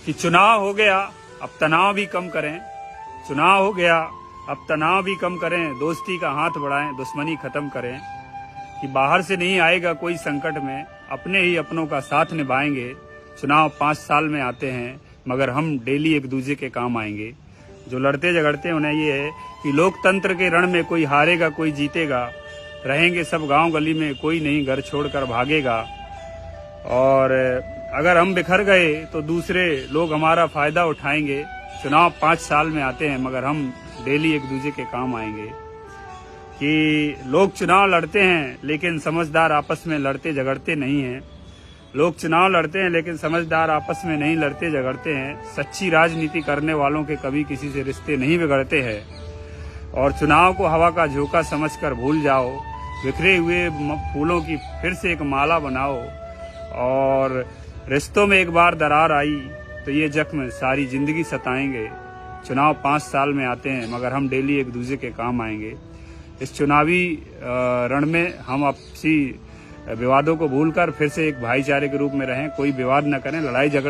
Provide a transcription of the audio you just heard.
कि चुनाव हो गया, अब तनाव भी कम करें। चुनाव हो गया, अब तनाव भी कम करें, दोस्ती का हाथ बढ़ाएं, दुश्मनी खत्म करें। कि बाहर से नहीं आएगा कोई संकट में, अपने ही अपनों का साथ निभाएंगे। चुनाव 5 साल में आते हैं, मगर हम डेली एक दूसरे के काम आएंगे। जो लड़ते झगड़ते उन्हें ये है कि लोकतंत्र के रण में कोई हारेगा कोई जीतेगा, रहेंगे सब गांव गली में, कोई नहीं घर छोड़कर भागेगा। और अगर हम बिखर गए तो दूसरे लोग हमारा फायदा उठाएंगे। चुनाव 5 साल में आते हैं, मगर हम डेली एक दूसरे के काम आएंगे। कि लोग चुनाव लड़ते हैं लेकिन समझदार आपस में लड़ते झगड़ते नहीं हैं। लोग चुनाव लड़ते हैं लेकिन समझदार आपस में नहीं लड़ते झगड़ते हैं। सच्ची राजनीति करने वालों के कभी किसी से रिश्ते नहीं बिगड़ते हैं। और चुनाव को हवा का झोंका समझकर भूल जाओ, बिखरे हुए फूलों की फिर से एक माला बनाओ। और रिश्तों में एक बार दरार आई तो ये जख्म सारी जिंदगी सताएंगे। चुनाव 5 साल में आते हैं, मगर हम डेली एक दूसरे के काम आएंगे। इस चुनावी रण में हम आपसी विवादों को भूलकर फिर से एक भाईचारे के रूप में रहें। कोई विवाद न करें, लड़ाई झगड़ा